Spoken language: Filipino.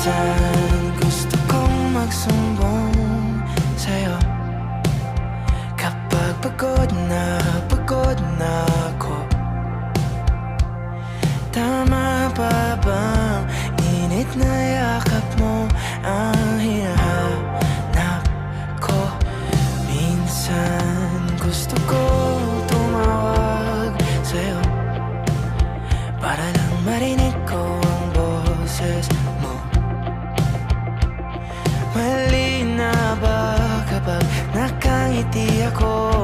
Minsan gusto kong magsumbong sa'yo kapag pagod na ako. Tama pa bang init na yakap mo ang hinahanap ko? Minsan gusto ko tumawag sa'yo para lang marinig ko ang boses mo. Mali na ba kapag nakangiti ako?